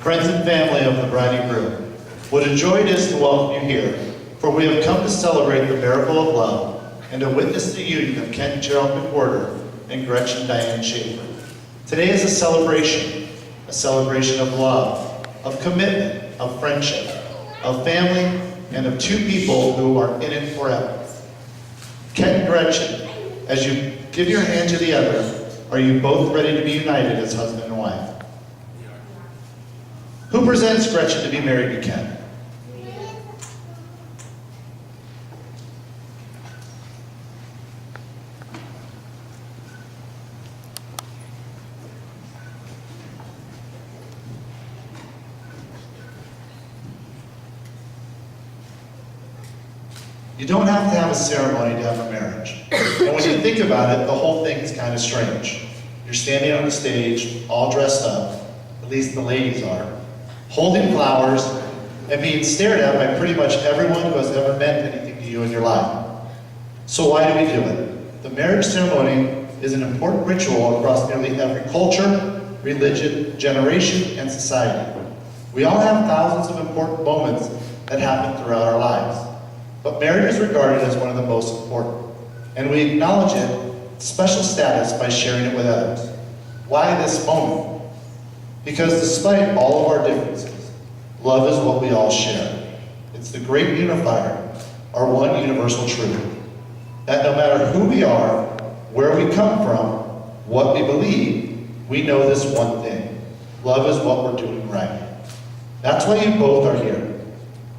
Friends and family of the bride and groom, what a joy it is to welcome you here, for we have come to celebrate the miracle of love and to witness the union of Ken Gerald McWhorter and Gretchen Diane Schaefer. Today is a celebration of love, of commitment, of friendship, of family, and of two people who are in it forever. Ken and Gretchen, as you give your hand to the other, are you both ready to be united as husband and wife? Who presents Gretchen to be married to Ken? You don't have to have a ceremony to have a marriage. And when you think about it, the whole thing's kind of strange. You're standing on the stage, all dressed up, at least the ladies are, holding flowers, and being stared at by pretty much everyone who has ever meant anything to you in your life. So why do we do it? The marriage ceremony is an important ritual across nearly every culture, religion, generation, and society. We all have thousands of important moments that happen throughout our lives. But marriage is regarded as one of the most important, and we acknowledge its special status by sharing it with others. Why this moment? Because despite all of our differences, love is what we all share. It's the great unifier, our one universal truth, that no matter who we are, where we come from, what we believe, we know this one thing: love is what we're doing right. That's why you both are here.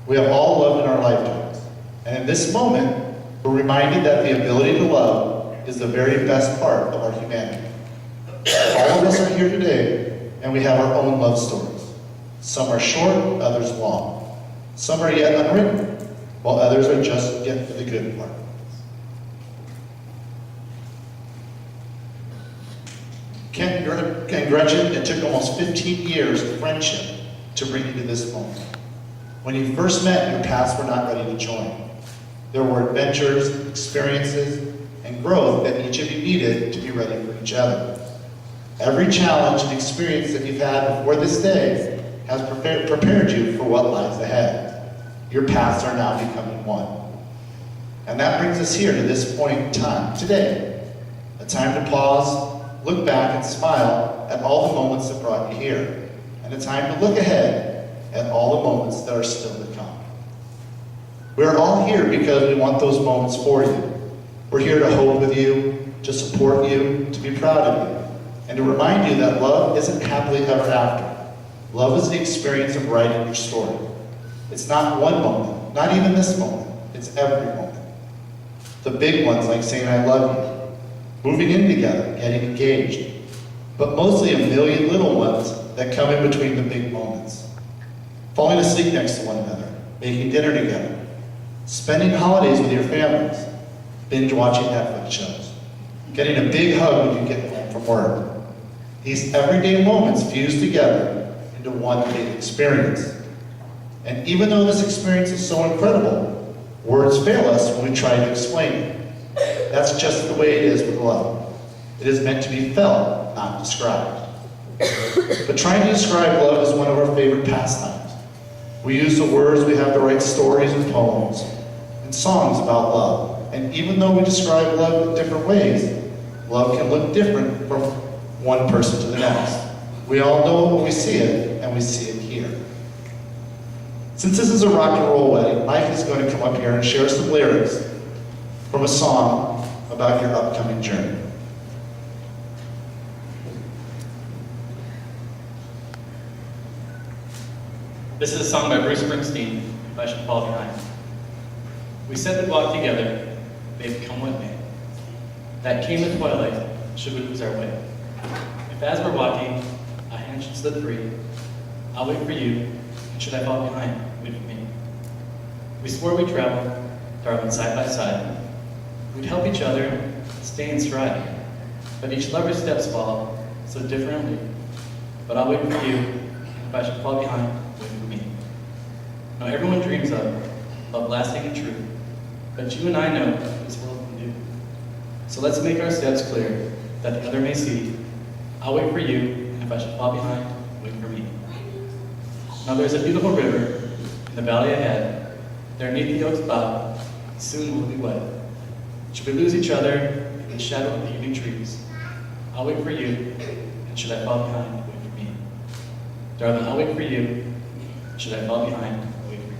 We have all loved in our lifetimes. And in this moment, we're reminded that the ability to love is the very best part of our humanity. All of us are here today, and we have our own love stories. Some are short, others long. Some are yet unwritten, while others are just getting to the good part. Ken and Gretchen, it took almost 15 years of friendship to bring you to this moment. When you first met, your paths were not ready to join. There were adventures, experiences, and growth that each of you needed to be ready for each other. Every challenge and experience that you've had before this day has prepared you for what lies ahead. Your paths are now becoming one. And that brings us here to this point in time, today. A time to pause, look back, and smile at all the moments that brought you here. And a time to look ahead at all the moments that are still to come. We're all here because we want those moments for you. We're here to hope with you, to support you, to be proud of you, and to remind you that love isn't happily ever after. Love is the experience of writing your story. It's not one moment, not even this moment. It's every moment. The big ones like saying I love you, moving in together, getting engaged, but mostly a million little ones that come in between the big moments. Falling asleep next to one another, making dinner together, spending holidays with your families, binge watching Netflix shows, getting a big hug when you get home from work. These everyday moments fuse together into one big experience. And even though this experience is so incredible, words fail us when we try to explain it. That's just the way it is with love. It is meant to be felt, not described. But trying to describe love is one of our favorite pastimes. We use the words, we have to write stories and poems and songs about love. And even though we describe love in different ways, love can look different from one person to the next. We all know when we see it, and we see it here. Since this is a rock and roll wedding, Mike is going to come up here and share some lyrics from a song about your upcoming journey. This is a song by Bruce Springsteen, If I Should Fall Behind. We said we'd walk together, babe, come with me. That came the twilight, should we lose our way. If as we're walking, a hand should slip free, I'll wait for you, and should I fall behind, wait for me. We swore we'd travel, darling, side by side. We'd help each other, stay in stride. But each lover's steps fall so differently. But I'll wait for you, and if I should fall behind, wait for me. Now everyone dreams of love lasting and true, but you and I know this world can do. So let's make our steps clear, that the other may see. I'll wait for you, and if I should fall behind, wait for me. Now there's a beautiful river in the valley ahead. There neath the oak's bough, soon we'll be wed. Should we lose each other in the shadow of the evening trees, I'll wait for you, and should I fall behind, wait for me. Darling, I'll wait for you, should I fall behind, wait for you.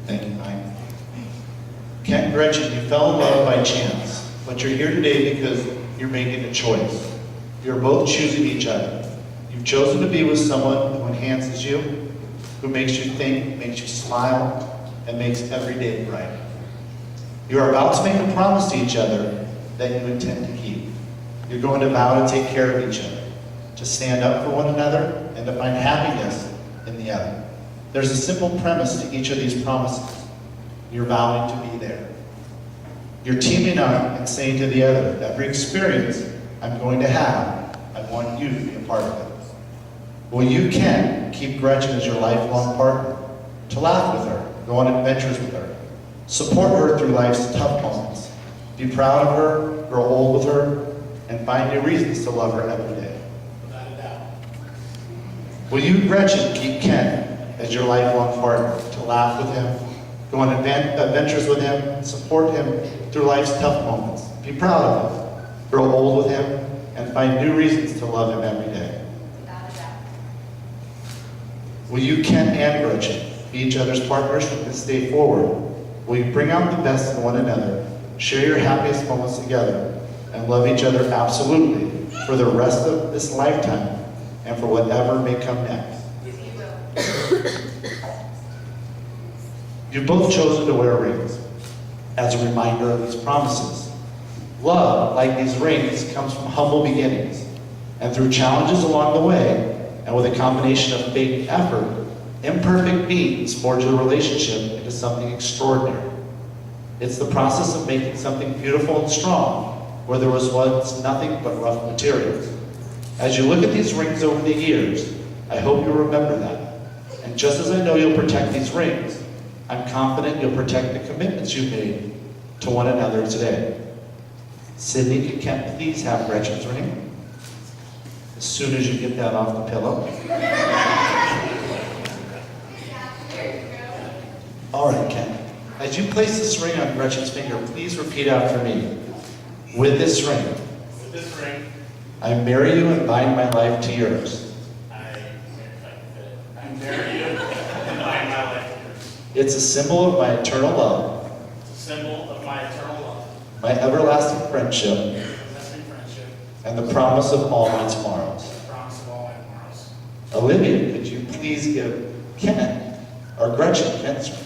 Thank you, Mike. Ken and Gretchen, you fell in love by chance, but you're here today because you're making a choice. You're both choosing each other. You've chosen to be with someone who enhances you, who makes you think, makes you smile, and makes every day bright. You are about to make a promise to each other that you intend to keep. You're going to vow to take care of each other, to stand up for one another, and to find happiness in the other. There's a simple premise to each of these promises. You're vowing to be there. You're teaming up and saying to the other, every experience I'm going to have, I want you to be a part of it. Well, you can keep Gretchen as your lifelong partner, to laugh with her, go on adventures with her, support her through life's tough moments, be proud of her, grow old with her, and find new reasons to love her every day. Without a doubt. Will you, Gretchen, keep Ken as your lifelong partner, to laugh with him, go on adventures with him, support him through life's tough moments, be proud of him, grow old with him, and find new reasons to love him every day? Without a doubt. Will you, Ken and Gretchen, be each other's partners from this day forward? Will you bring out the best in one another, share your happiest moments together, and love each other absolutely for the rest of this lifetime and for whatever may come next? You've both chosen to wear rings as a reminder of these promises. Love, like these rings, comes from humble beginnings, and through challenges along the way, and with a combination of faith and effort, imperfect means forge a relationship into something extraordinary. It's the process of making something beautiful and strong where there was once nothing but rough materials. As you look at these rings over the years, I hope you'll remember that. And just as I know you'll protect these rings, I'm confident you'll protect the commitments you've made to one another today. Sydney, can Kent please have Gretchen's ring? As soon as you get that off the pillow. All right, Ken. As you place this ring on Gretchen's finger, please repeat after me. With this ring, With this ring, I marry you and bind my life to yours. It's a symbol of my eternal love, It's a symbol of my eternal love, my everlasting friendship, everlasting friendship, and the promise of all my tomorrows. and the promise of all my tomorrows. Olivia, could you please give Ken, or Gretchen, Ken's ring?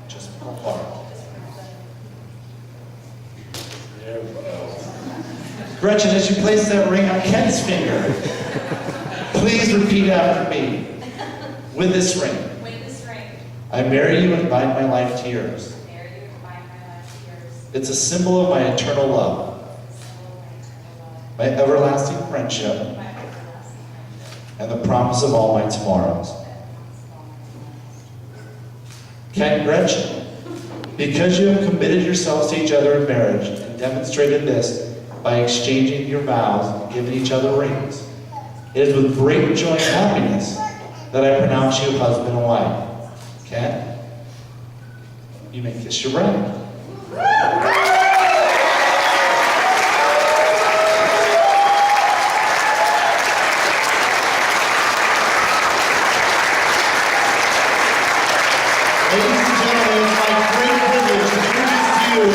Just pull hard. There we go. Gretchen, as you place that ring on Ken's finger, please repeat after me. With this ring, With this ring, I marry you and bind my life to yours. I marry you and bind my life to yours. It's a symbol of my eternal love, It's a symbol of my eternal love, my everlasting friendship, my everlasting friendship, and the promise of all my tomorrows. and the promise of all my tomorrows. Ken, Gretchen, because you have committed yourselves to each other in marriage and demonstrated this by exchanging your vows and giving each other rings, it is with great joy and happiness that I pronounce you husband and wife. Ken, you may kiss your bride. Ladies and gentlemen, it's my great privilege to introduce to you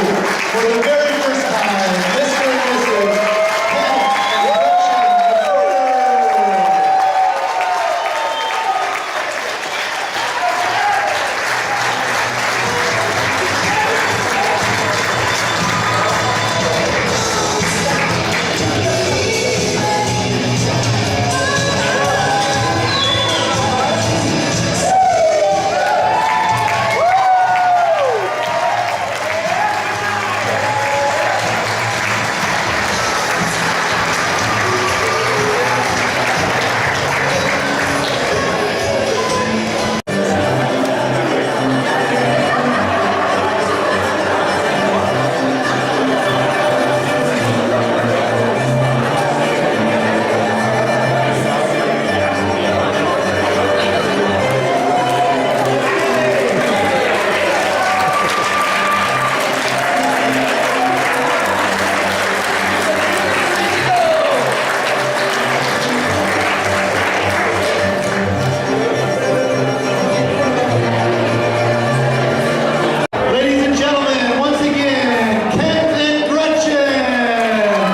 for the very first time, Mr. and Mrs. Ken and Gretchen Porter. Ladies and gentlemen, once again, Ken and Gretchen.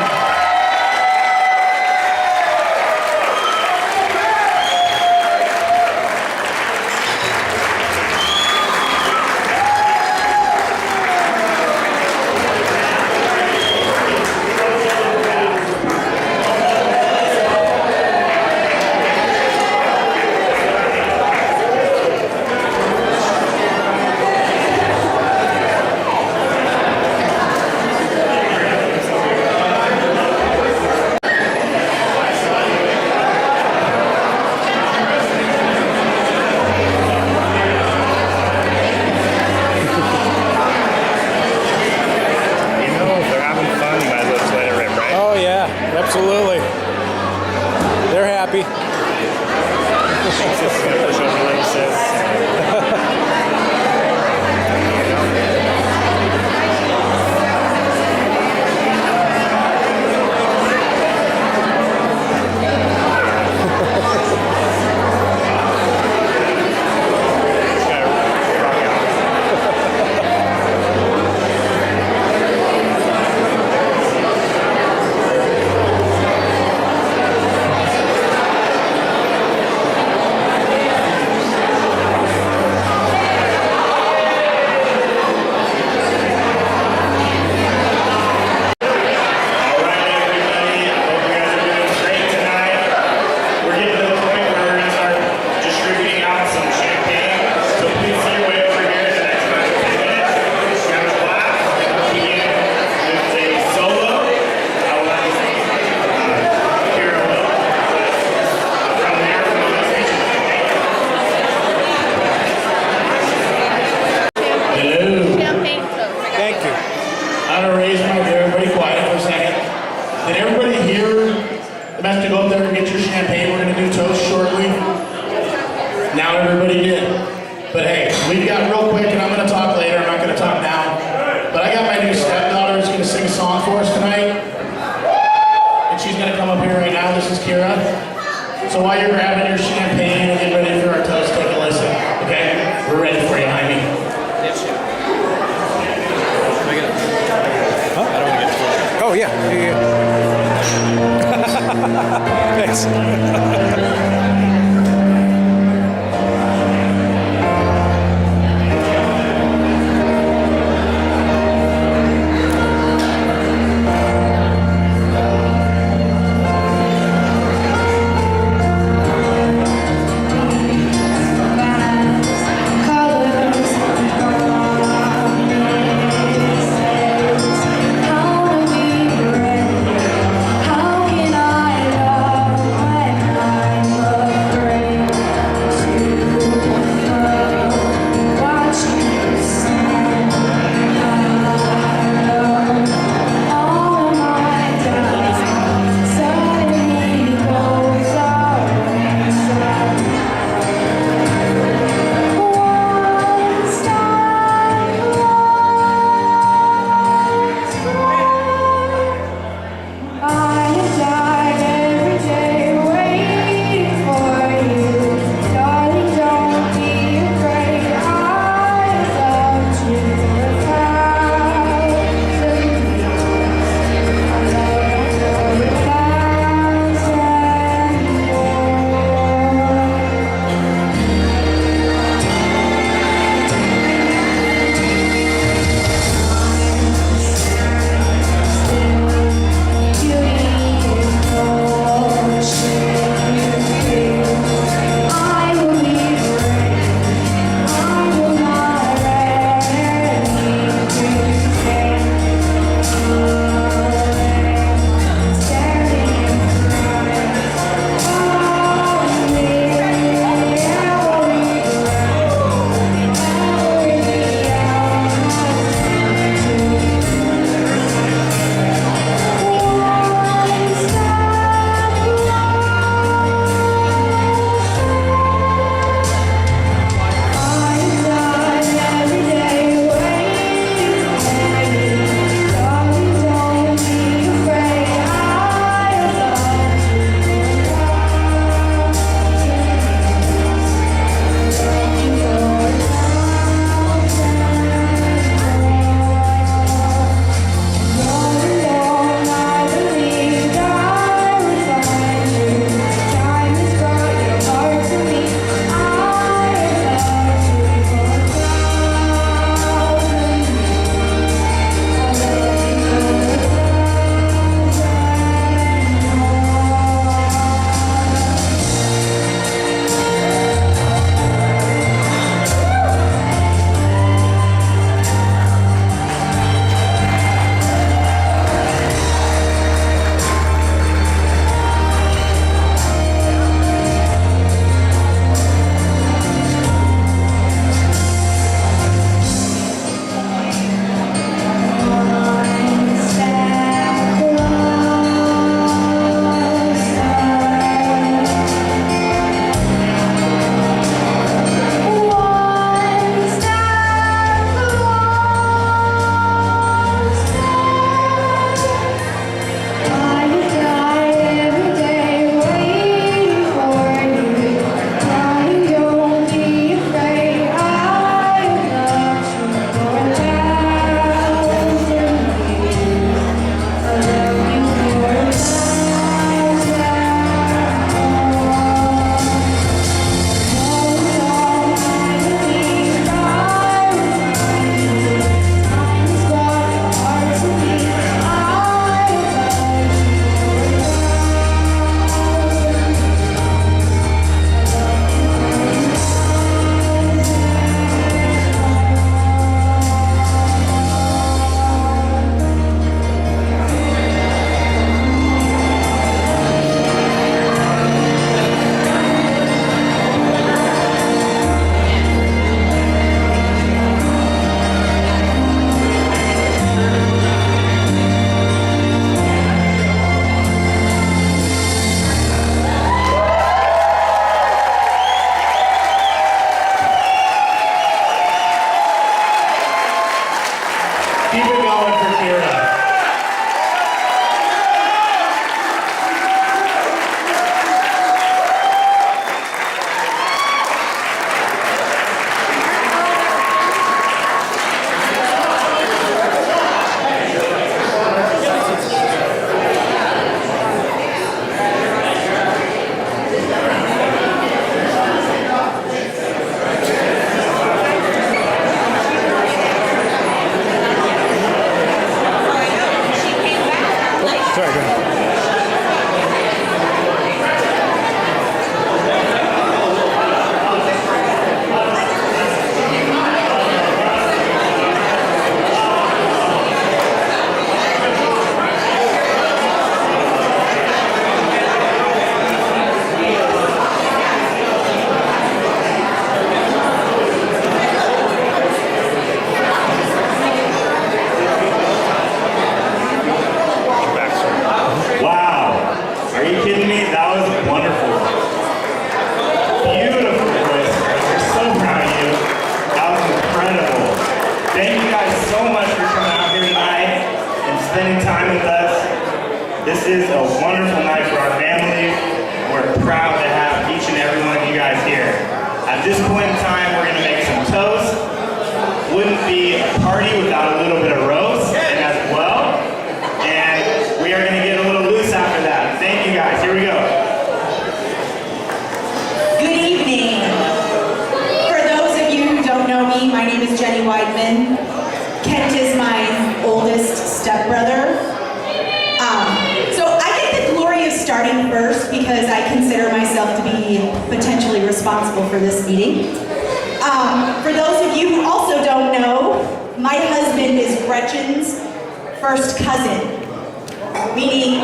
You know, if they're having fun, you might as well just let it rip, right? Oh yeah, absolutely. They're happy. Just gonna push over laces. Just gotta rock out. All right, everybody. I hope you guys are doing great tonight. We're getting to the point where we're gonna start distributing out some champagne. So please see your way over here in the next about 10 minutes. Grab a glass. Begin with a solo. I will have Kyra will. From there, from the station. Hello. Champagne. Thank you. I'm gonna raise my hand. Everybody quiet for a second. Did everybody hear the message to go up there and get your champagne? We're gonna do toast shortly. Now everybody did. But hey, we've got real quick, and I'm gonna talk later. I'm not gonna talk now. But I got my new stepdaughter who's gonna sing a song for us tonight. And she's gonna come up here right now. This is Kyra. So while you're grabbing your champagne and getting ready for our toast, take a listen. Okay? We're ready for you, Jaime. Oh, yeah. Thanks. How can I love when I this point in time, we're gonna make some toast. Wouldn't be a party without a little bit of roast as well. And we are gonna get a little loose after that. Thank you guys, here we go. Good evening. For those of you who don't know me, my name is Jenny Weidman. Kent is my oldest stepbrother. So I get the glory of starting first because I consider myself to be potentially responsible for this meeting. For those of you who also don't know, my husband is Gretchen's first cousin, meaning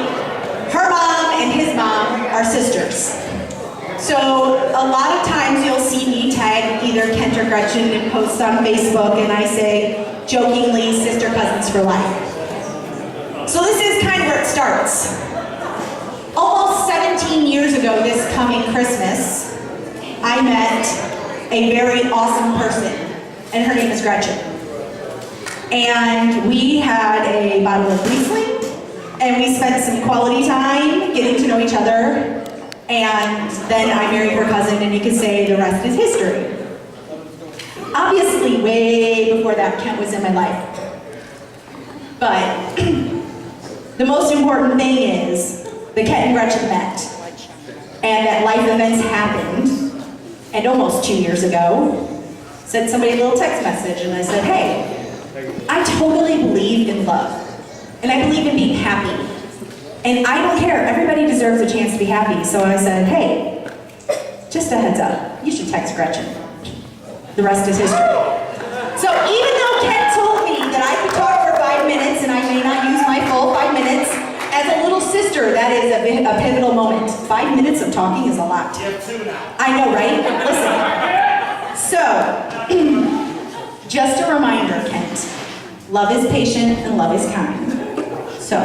her mom and his mom are sisters. So a lot of times you'll see me tag either Kent or Gretchen and post on Facebook, and I say, jokingly, sister cousins for life. So this is kind of where it starts. Almost 17 years ago this coming Christmas, I met a very awesome person, and her name is Gretchen. And we had a bottle of Riesling, and we spent some quality time getting to know each other. And then I married her cousin, and you could say the rest is history. Obviously, way before that, Kent was in my life. But the most important thing is that Kent and Gretchen met, and that life events happened. And almost 2 years ago, sent somebody a little text message, and I said, hey, I totally believe in love, and I believe in being happy. And I don't care, everybody deserves a chance to be happy. So I said, hey, just a heads up, you should text Gretchen. The rest is history. So even though Kent told me that I could talk for 5 minutes, and I may not use my full 5 minutes, as a little sister, that is a pivotal moment. 5 minutes of talking is a lot. I know, right? Listen. So, just a reminder, Kent. Love is patient and love is kind. So,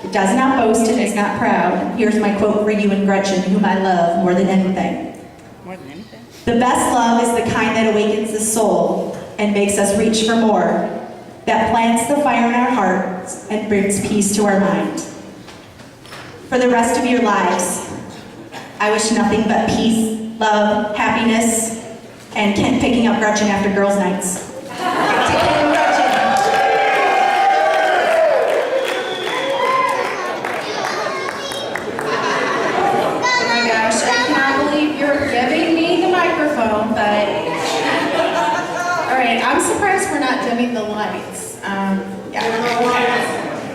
it does not boast and is not proud. Here's my quote for you and Gretchen, whom I love more than anything. More than anything. The best love is the kind that awakens the soul and makes us reach for more, that plants the fire in our hearts and brings peace to our mind. For the rest of your lives, I wish nothing but peace, love, happiness, and Kent picking up Gretchen after girls' nights. To Kent and Gretchen. Oh my gosh, I cannot believe you're giving me the microphone, but... Alright, I'm surprised we're not dimming the lights.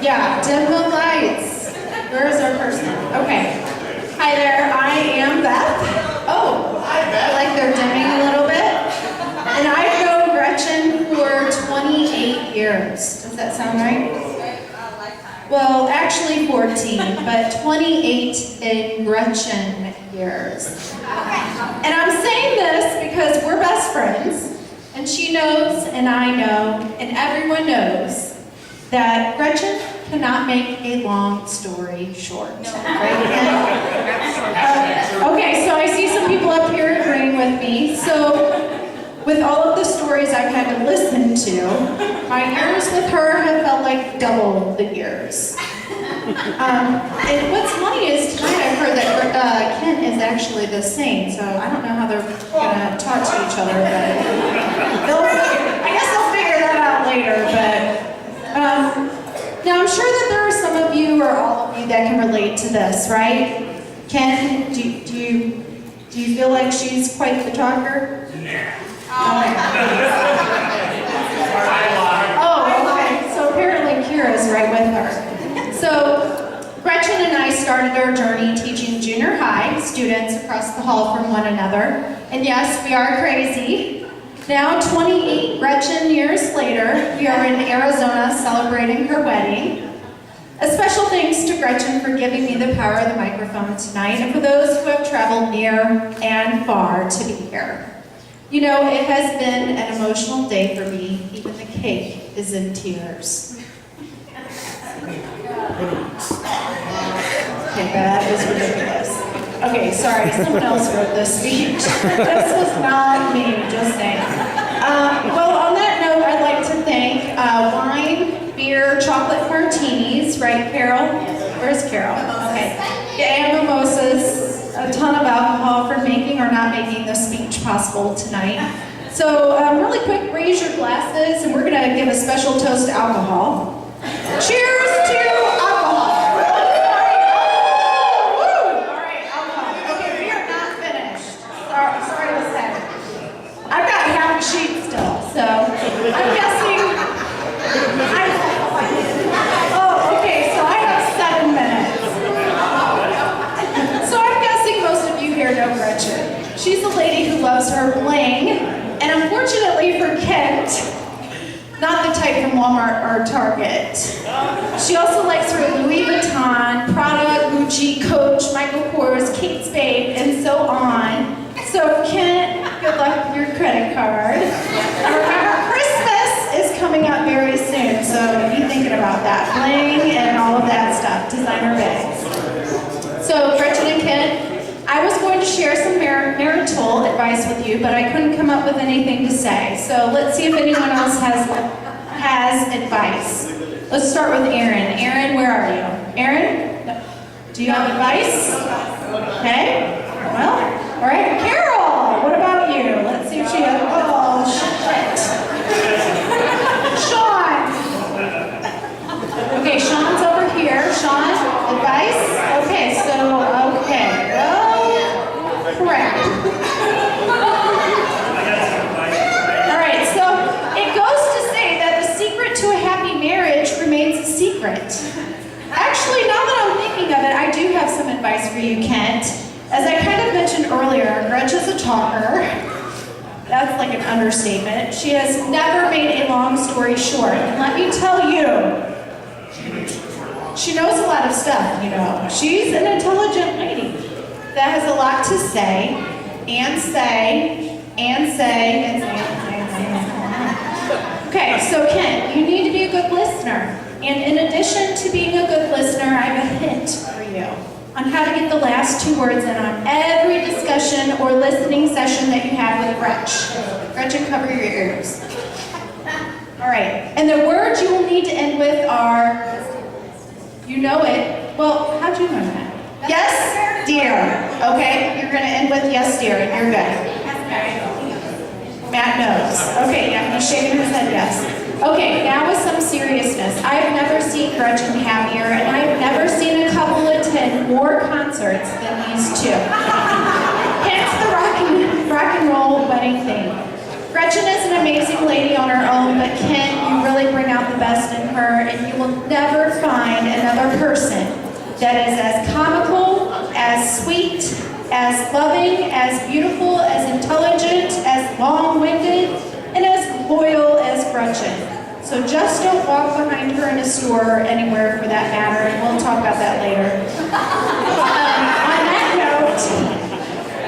Yeah, dim the lights. Where is our person? Okay. Hi there, I am Beth. Oh, hi Beth. Like they're dimming a little bit. And I've known Gretchen for 28 years. Does that sound right? Well, actually 14, but 28 in Gretchen years. And I'm saying this because we're best friends, and she knows, and I know, and everyone knows that Gretchen cannot make a long story short. Right? Okay, so I see some people up here agreeing with me. So, with all of the stories I've had to listen to, my years with her have felt like double the years. And what's funny is tonight I've heard that Kent is actually the same, so I don't know how they're gonna talk to each other, but I guess they'll figure that out later. But now I'm sure that there are some of you or all of you that can relate to this, right? Ken, do you feel like she's quite the talker? Oh, okay. So apparently Kyra's right with her. So Gretchen and I started our journey teaching junior high students across the hall from one another. And yes, we are crazy. Now, 28 Gretchen years later, we are in Arizona celebrating her wedding. A special thanks to Gretchen for giving me the power of the microphone tonight, and for those who have traveled near and far to be here. You know, it has been an emotional day for me. Even the cake is in tears. Okay, that is ridiculous. Okay, sorry, someone else wrote this speech. This was not me, just saying. Well, on that note, I'd like to thank wine, beer, chocolate martinis, right, Carol? Where's Carol? Okay. And mimosas, a ton of alcohol for making for not making this speech possible tonight. So really quick, raise your glasses, and we're gonna give a special toast to alcohol. Cheers to alcohol. Woo! All right, alcohol. Okay, we are not finished. Sorry to say. I've got half a sheet still, so I'm guessing. Oh, okay, so I have 7 minutes. So I'm guessing most of you here know Gretchen. She's the lady who loves her bling, and unfortunately for Kent, not the type from Walmart or Target. She also likes her Louis Vuitton, Prada, Gucci, Coach, Michael Kors, Kate Spade, and so on. So Kent, good luck with your credit card. And remember, Christmas is coming up very soon, so be thinking about that. Bling and all of that stuff, designer bags. So Gretchen and Kent, I was going to share some marital advice with you, but I couldn't come up with anything to say. So let's see if anyone else has advice. Let's start with Erin. Erin, where are you? Erin, do you have advice? Okay. Well, all right. Carol, what about you? Let's see if she has. Oh, shit. Sean. Okay, Sean's over here. Sean, advice? Okay, so, okay. Well, crap. All right, so it goes to say that the secret to a happy marriage remains a secret. Actually, now that I'm thinking of it, I do have some advice for you, Kent. As I kind of mentioned earlier, Gretchen's a talker. That's like an understatement. She has never made a long story short. And let me tell you, she knows a lot of stuff, you know. She's an intelligent lady that has a lot to say, and say, and say, and say, and say. Okay, so Kent, you need to be a good listener. And in addition to being a good listener, I have a hint for you on how to get the last 2 words in on every discussion or listening session that you have with Gretchen. Gretchen, cover your ears. All right, and the words you will need to end with are, you know it. Well, how'd you know that? Yes, dear. Okay, you're gonna end with yes, dear, and you're good. Matt knows. Okay, yeah, he's shaking his head yes. Okay, now with some seriousness. I've never seen Gretchen happier, and I've never seen a couple attend more concerts than these two. Hence the rock and roll wedding theme. Gretchen is an amazing lady on her own, but Kent, you really bring out the best in her, and you will never find another person that is as comical, as sweet, as loving, as beautiful, as intelligent, as long-winded, and as loyal as Gretchen. So just don't walk behind her in a store or anywhere for that matter, and we'll talk about that later. On that note,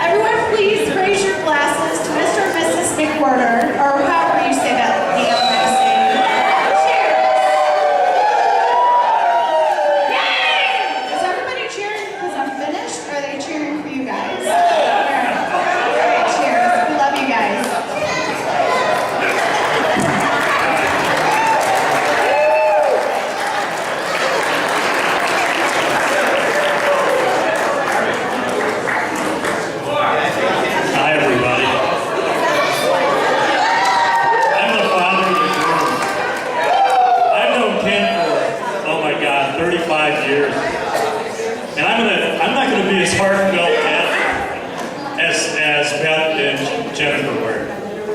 everyone please raise your glasses to Mr. and Mrs. McWhorter, or however you say that damn last name. Cheers! Yay! Is everybody cheering because I'm finished, or are they cheering for you guys? All right, cheers. We love you guys. Hi, everybody. I'm the father of the groom. I've known Ken for, oh my God, 35 years. And I'm not gonna be as heartfelt as Beth and Jennifer were.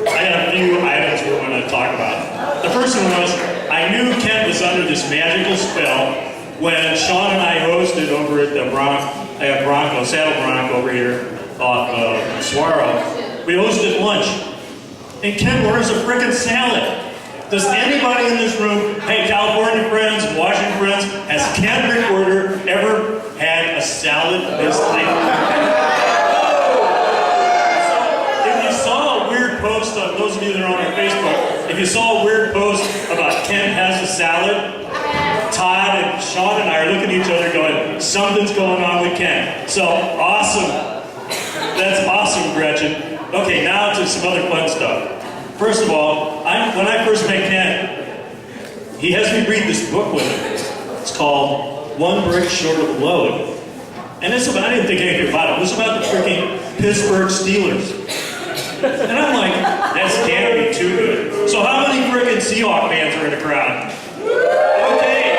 I got a few items we're gonna talk about. The first one was, I knew Ken was under this magical spell when Sean and I hosted over at the Bronco, Saddle Bronco over here off Saguaro. We hosted lunch. And Ken orders a frickin' salad. Does anybody in this room, hey, California friends, Washington friends, has Ken McWhorter ever had a salad this late? So, if you saw a weird post on those of you that are on our Facebook, if you saw a weird post about Ken has a salad, Todd and Sean and I are looking at each other going, something's going on with Ken. So, awesome. That's awesome, Gretchen. Okay, now to some other fun stuff. First of all, when I first met Ken, he has me read this book with him. It's called One Brick Short of Load. And it's about, I didn't think anything about it. It was about the freaking Pittsburgh Steelers. And I'm like, this can't be too good. So how many friggin' Seahawk fans are in the crowd? Okay.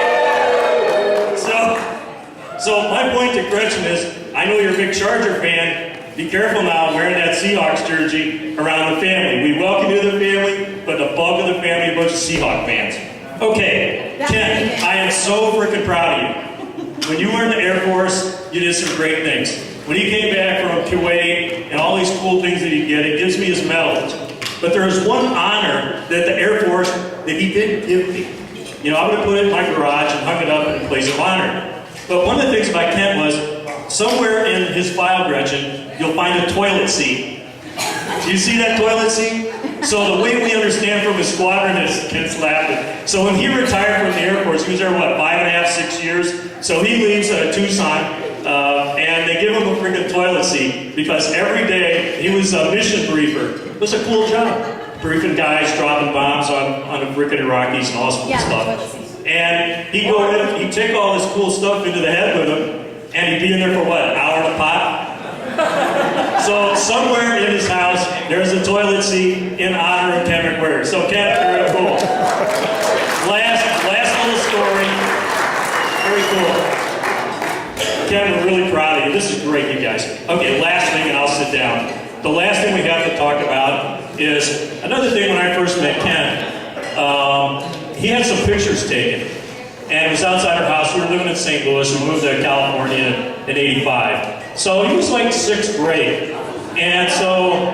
So my point to Gretchen is, I know you're a big Charger fan. Be careful now wearing that Seahawks jersey around the family. We welcome you to the family, but the bulk of the family are a bunch of Seahawk fans. Okay, Ken, I am so freaking proud of you. When you were in the Air Force, you did some great things. When he came back from Kuwait and all these cool things that he did, it gives me his medals. But there is one honor that the Air Force that he didn't give me. You know, I would have put it in my garage and hung it up in a place of honor. But one of the things about Kent was, somewhere in his file, Gretchen, you'll find a toilet seat. Do you see that toilet seat? So the way we understand from his squadron is, Kent's laughing. So when he retired from the Air Force, he was there, what, 5.5, 6 years? So he leaves Tucson, and they give him a freaking toilet seat, because every day he was a mission briefer. It was a cool job. Briefing guys, dropping bombs on the freaking Iraqis and all this cool stuff. And he'd go in, he'd take all this cool stuff into the head with him, and he'd be in there for what, an hour and a pop? So somewhere in his house, there's a toilet seat in honor of Ken McWare. So Ken, very cool. Last little story. Very cool. Ken, we're really proud of you. This is great, you guys. Okay, last thing, and I'll sit down. The last thing we have to talk about is another thing. When I first met Ken, he had some pictures taken. And it was outside our house. We were living in St. Louis. We moved to California in '85. So he was like 6th grade. And so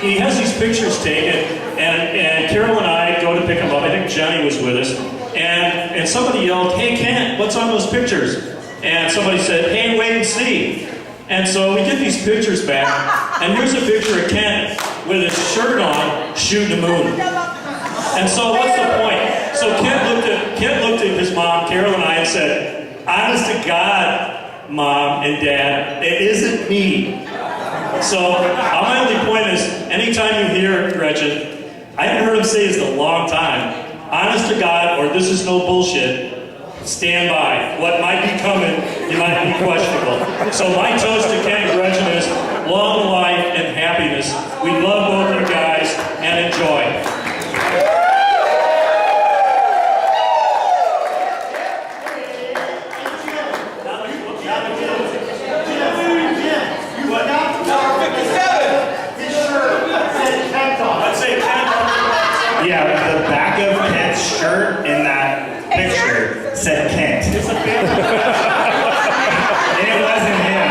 he has these pictures taken, and Carol and I go to pick him up. I think Jenny was with us. And somebody yelled, "Hey, Kent, what's on those pictures?" And somebody said, "Hey, wait and see." And so we get these pictures back, and here's a picture of Kent with his shirt on, shooting the moon. And so what's the point? So Kent looked at his mom, Carol, and I, and said, "Honest to God, Mom and Dad, it isn't me." So my only point is, anytime you hear Gretchen, I haven't heard him say this in a long time, honest to God, or this is no bullshit, stand by. What might be coming, you might be questionable. So my toast to Ken and Gretchen is long life and happiness. We love both you guys, and enjoy. Yeah, the back of Kent's shirt in that picture said Kent. And it wasn't him.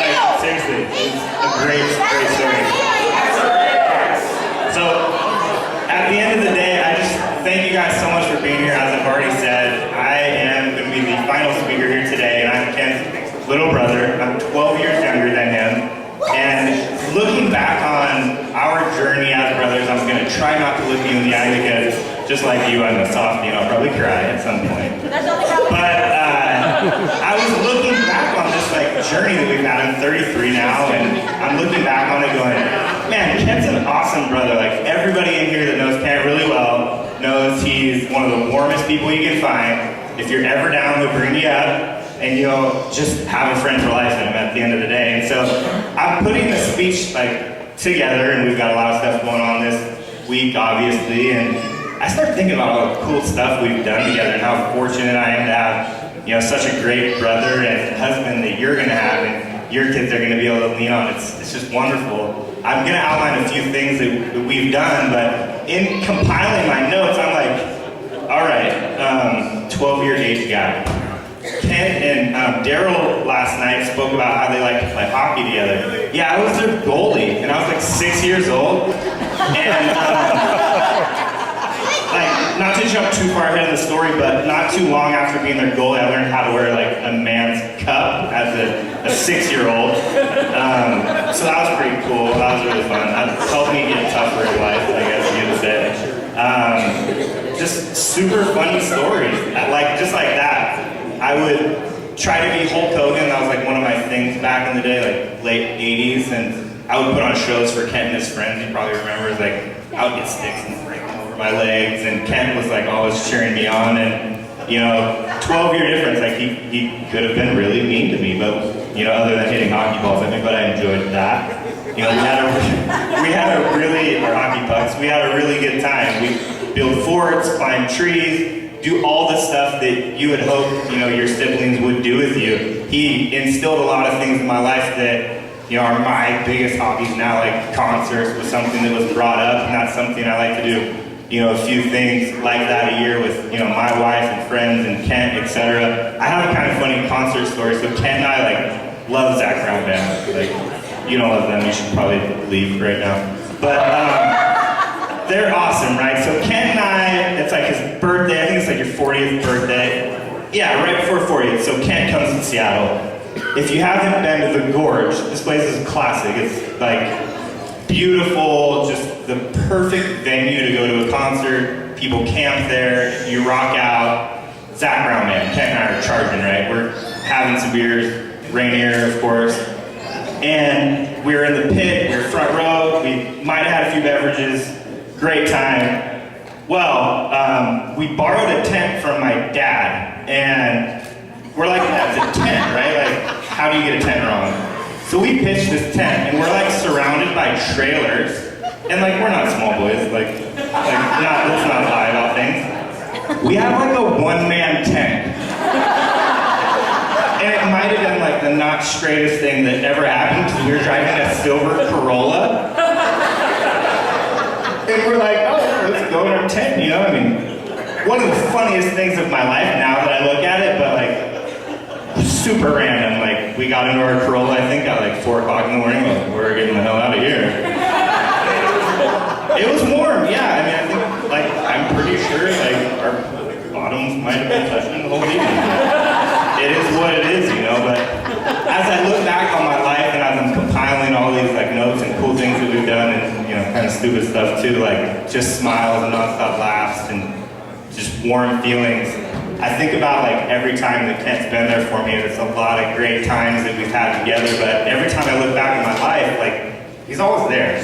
Like, seriously, it's a great story. So, at the end of the day, I just thank you guys so much for being here. As I've already said, I am going to be the final speaker here today, and I'm Kent's little brother. I'm 12 years younger than him. And looking back on our journey as brothers, I'm going to try not to look you in the eye, because just like you, I'm a softie and I'll probably cry at some point. But I was looking back on this journey that we've had. I'm 33 now, and I'm looking back on it going, man, Kent's an awesome brother. Like, everybody in here that knows Kent really well knows he's one of the warmest people you can find. If you're ever down, he'll bring you up. And you'll just have a friend for life in him at the end of the day. And so I'm putting the speech together, and we've got a lot of stuff going on this week, obviously. And I started thinking about all the cool stuff we've done together, and how fortunate I am to have, such a great brother and husband that you're gonna have, and your kids are gonna be able to lean on. It's just wonderful. I'm gonna outline a few things that we've done, but in compiling my notes, I'm like, all right, 12-year age guy. Kent and Daryl last night spoke about how they like to play hockey together. Yeah, I was their goalie, and I was like 6 years old. And not to jump too far ahead of the story, but not too long after being their goalie, I learned how to wear a man's cup as a 6-year-old. So that was pretty cool. That was really fun. That helped me get tougher in life, I guess you could say. Just super funny stories, just like that. I would try to be Hulk Hogan. That was one of my things back in the day, late 80s, and I would put on shows for Kent and his friends. You probably remember, I would get sticks and break them over my legs, and Kent was always cheering me on. And 12-year difference. He could have been really mean to me, but you know, other than hitting hockey balls, I think, but I enjoyed that. You know, we had a really, or hockey pucks, we had a really good time. We build forts, climb trees, do all the stuff that you would hope, you know, your siblings would do with you. He instilled a lot of things in my life that, you know, are my biggest hobbies now, like concerts was something that was brought up, and that's something I like to do. You know, a few things like that a year with, you know, my wife and friends and Kent, etc. I have a kind of funny concert story. So Kent and I like love Zach Brown Band. Like, you don't love them, you should probably leave right now. But they're awesome, right? So Kent and I, it's like his birthday. I think it's like your 40th birthday. Yeah, right before 40th. So Kent comes to Seattle. If you haven't been to the Gorge, this place is classic. It's like beautiful, just the perfect venue to go to a concert. People camp there, you rock out. Zach Brown Band, Kent and I are charging, right? We're having some beers, Rainier, of course. And we were in the pit, we were front row, we might have had a few beverages, great time. Well, we borrowed a tent from my dad, and we're like, that's a tent, right? Like, how do you get a tent wrong? So we pitched this tent, and we're like surrounded by trailers, and like we're not small boys, let's not lie about things. We have like a one-man tent, and it might have been like the not straightest thing that ever happened because we were driving a silver Corolla, and we're like, oh, let's go in our tent, you know? I mean, one of the funniest things of my life now that I look at it, but like super random. Like we got into our Corolla, I think at like 4 o'clock in the morning. Like, we're getting the hell out of here. It was warm, yeah. I mean, I think like I'm pretty sure like our bottoms might have been touching the whole evening. It is what it is, you know. But as I look back on my life and as I'm compiling all these like notes and cool things that we've done and you know kind of stupid stuff too, like just smiles and nonstop laughs and just warm feelings. I think about like every time that Kent's been there for me, it's a lot of great times that we've had together, but every time I look back in my life, like, he's always there.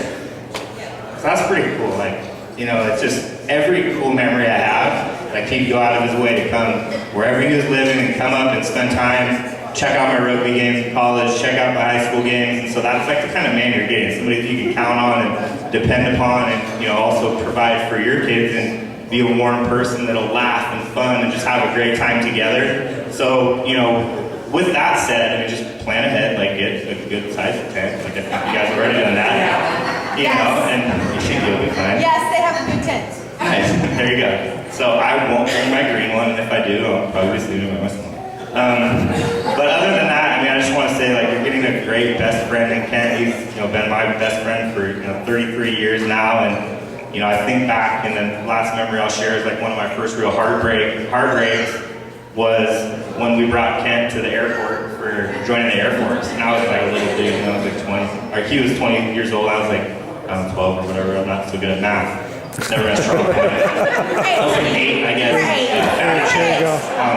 So that's pretty cool, like, you know, it's just every cool memory I have, like he'd go out of his way to come wherever he was living and come up and spend time, check out my rugby games in college, check out my high school games, and so that's like the kind of man you're getting, somebody that you can count on and depend upon and, you know, also provide for your kids and be a warm person that'll laugh and fun and just have a great time together. So, you know, with that said, I mean, just plan ahead, like get a good sized tent. Like I think you guys have already done that. You know, and you think you'll be fine. Yes, they have a good tent. Nice, there you go. So I won't bring my green one, and if I do, I'll probably just leave it by myself. But other than that, I mean, I just want to say, like, you're getting a great best friend in Kent. He's, you know, been my best friend for, you know, 33 years now, and you know, I think back, and the last memory I'll share is like one of my first real heartbreaks was when we brought Kent to the airport for joining the Air Force. And I was like a little dude, you know, I was like 20, or he was 20 years old, I was like, I was 12 or whatever, I'm not so good at math. Never been strong at I was like 8, I guess.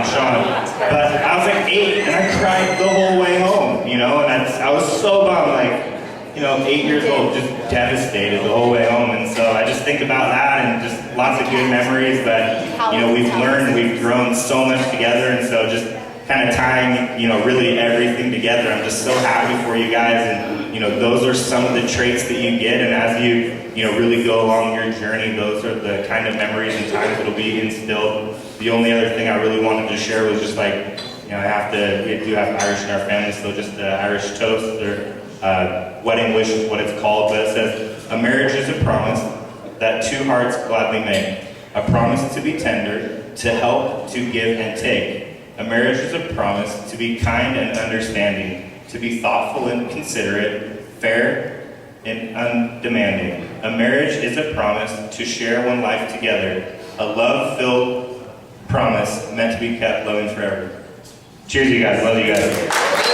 Sean. But I was like 8, and I cried the whole way home, you know, and I was so bummed, like, you know, 8 years old, just devastated the whole way home, and so I just think about that and just lots of good memories that, you know, we've learned, we've grown so much together, and so just kind of tying, you know, really everything together. I'm just so happy for you guys, and, you know, those are some of the traits that you get, and as you know, really go along your journey, those are the kind of memories and times that'll be instilled. The only other thing I really wanted to share was just like, you know, we do have Irish in our family, so just the Irish toast, or wedding wish is what it's called, but it says, a marriage is a promise that two hearts gladly make, a promise to be tender, to help, to give and take. A marriage is a promise to be kind and understanding, to be thoughtful and considerate, fair and undemanding. A marriage is a promise to share one life together, a love-filled promise meant to be kept loving forever. Cheers, you guys. Love you guys.